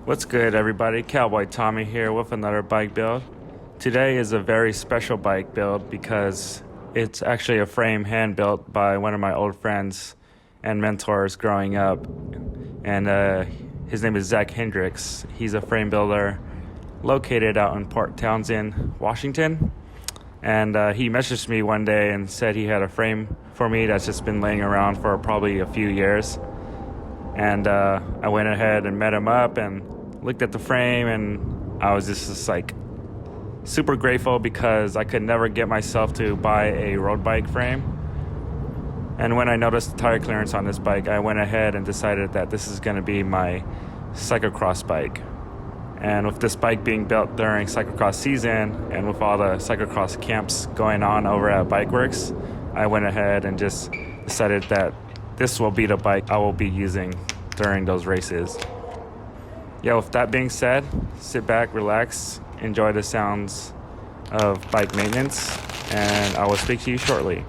What's good, everybody? Cowboy Tommy here with another bike build. Today is a very special bike build because it's actually a frame hand built by one of my old friends and mentors growing up. And his name is Zak Hinderyckx. He's a frame builder located out in Port Townsend, Washington. And he messaged me one day and said he had a frame for me that's just been laying around for probably a few years. And I went ahead and met him up and looked at the frame, and I was just like super grateful because I could never get myself to buy a road bike frame. And when I noticed the tire clearance on this bike, I went ahead and decided that this is going to be my cyclocross bike. And with this bike being built during cyclocross season and with all the cyclocross camps going on over at Bikeworks, I went ahead and just decided that this will be the bike I will be using during those races. Yeah, with that being said, sit back, relax, enjoy the sounds of bike maintenance, and I will speak to you shortly.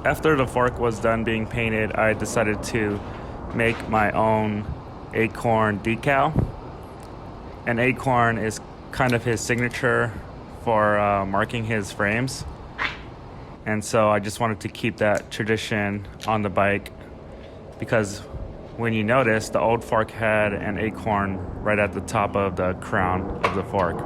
After the fork was done being painted, I decided to make my own acorn decal. An acorn is kind of his signature for marking his frames. And so I just wanted to keep that tradition on the bike because when you notice, the old fork had an acorn right at the top of the crown of the fork.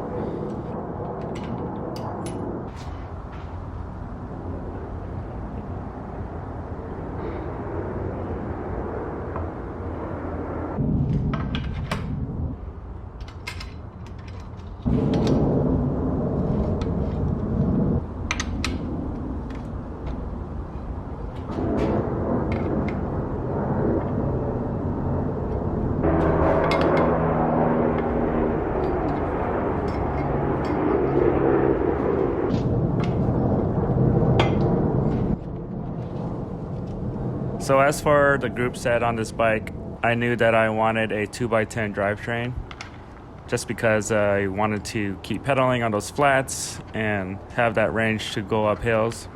So as for the group set on this bike, I knew that I wanted a 2x10 drivetrain just because I wanted to keep pedaling on those flats and have that range to go up hills.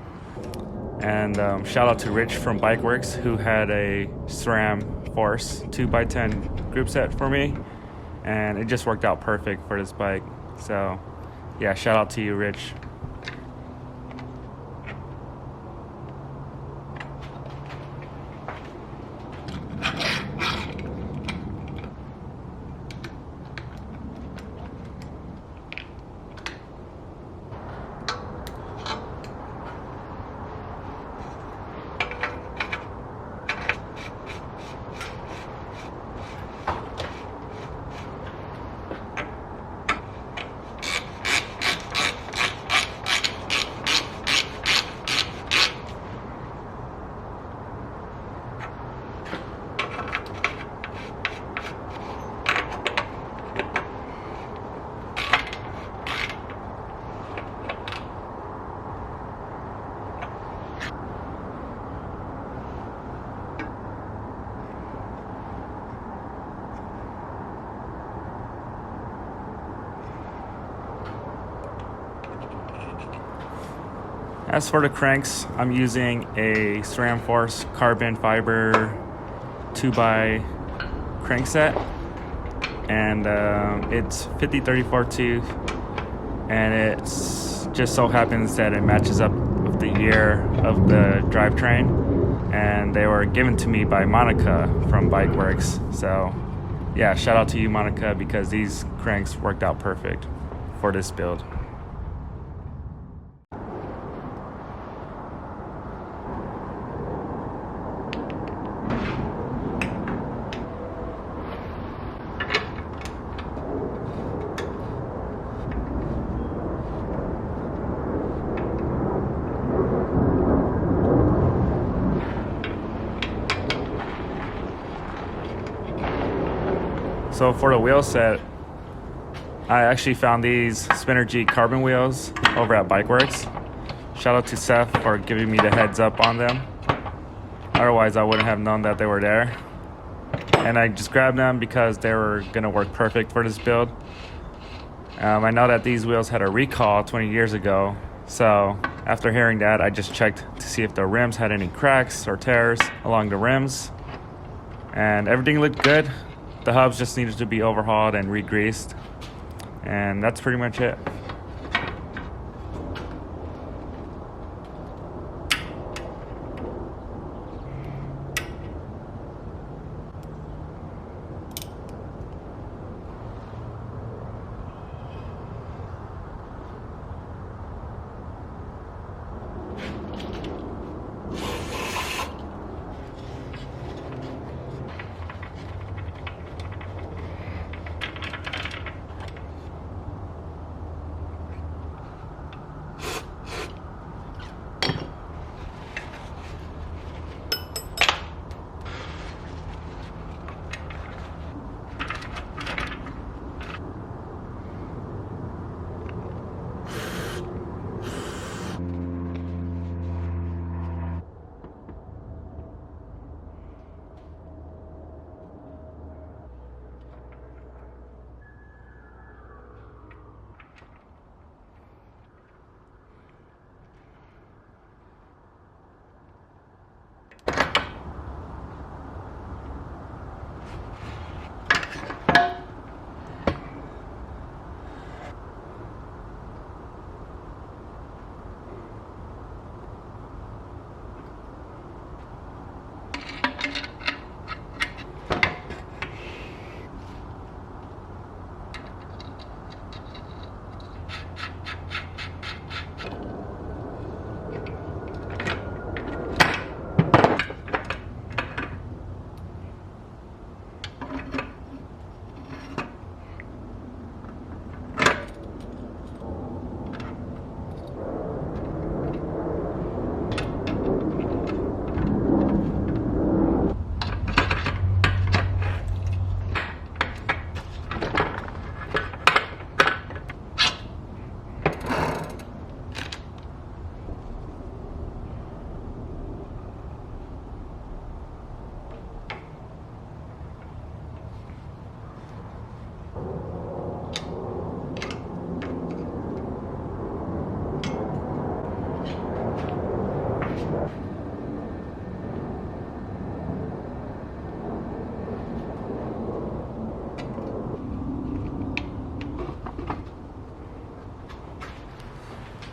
And shout out to Rich from Bikeworks who had a Sram Force 2x10 group set for me, and it just worked out perfect for this bike. So yeah, shout out to you, Rich. As for the cranks, I'm using a Sram Force carbon fiber 2x crank set, and it's 50-34 tooth, and it just so happens that it matches up with the year of the drivetrain, and they were given to me by Monica from Bikeworks. So yeah, shout out to you, Monica, because these cranks worked out perfect for this build. So for the wheel set, I actually found these Spinergy carbon wheels over at Bikeworks. Shout out to Seth for giving me the heads up on them. Otherwise, I wouldn't have known that they were there. And I just grabbed them because they were gonna work perfect for this build. I know that these wheels had a recall 20 years ago. So after hearing that, I just checked to see if the rims had any cracks or tears along the rims. And everything looked good. The hubs just needed to be overhauled and re-greased, and that's pretty much it.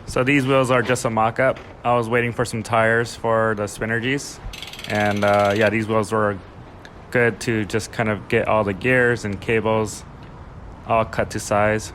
So these wheels are just a mock-up. I was waiting for some tires for the Spinergies. And yeah, these wheels were good to just kind of get all the gears and cables all cut to size.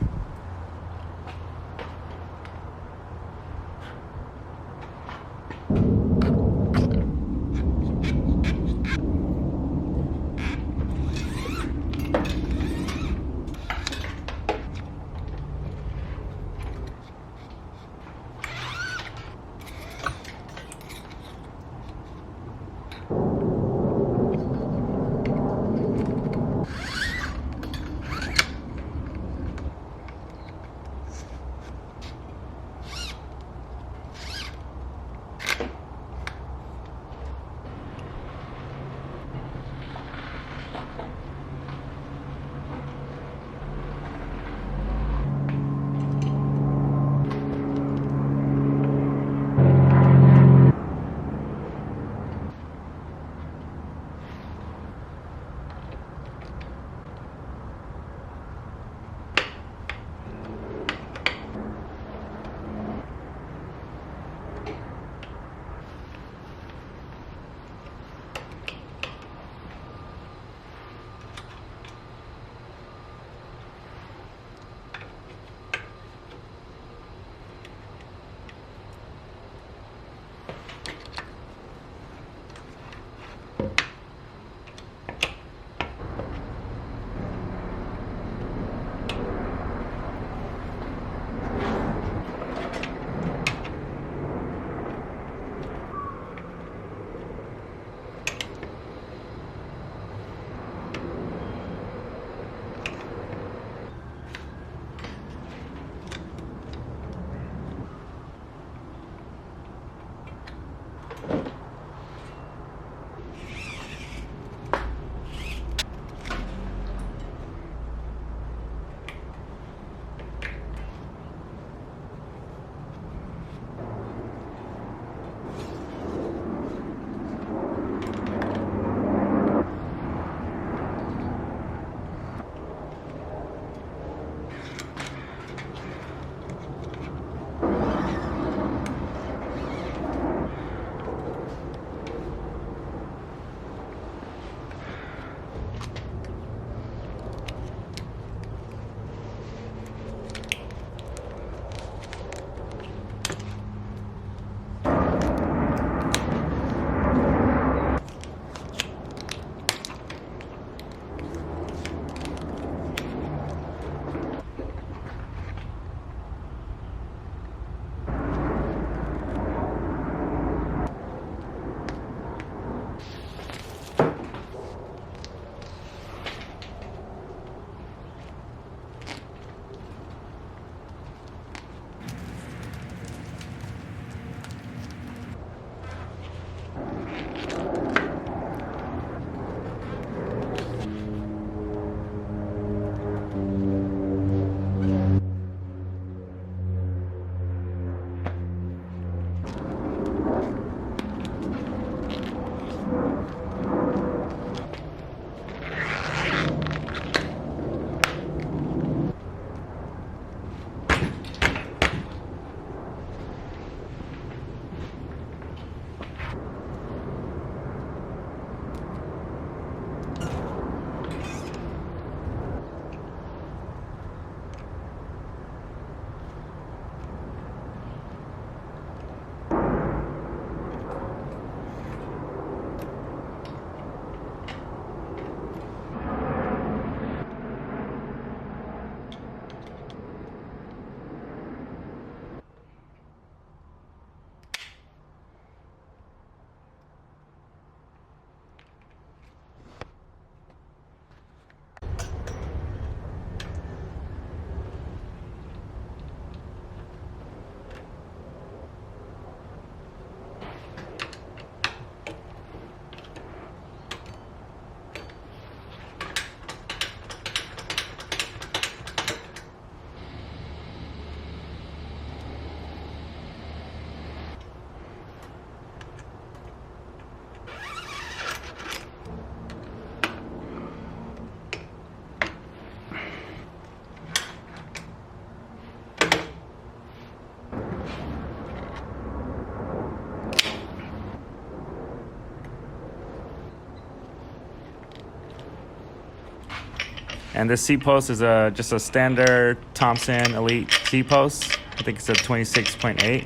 And this seat post is just a standard Thomson Elite seat post. I think it's a 26.8,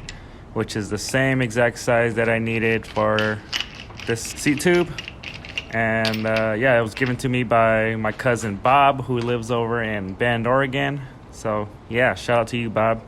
which is the same exact size that I needed for this seat tube. And yeah, it was given to me by my cousin Bob, who lives over in Bend, Oregon. So yeah, shout out to you, Bob.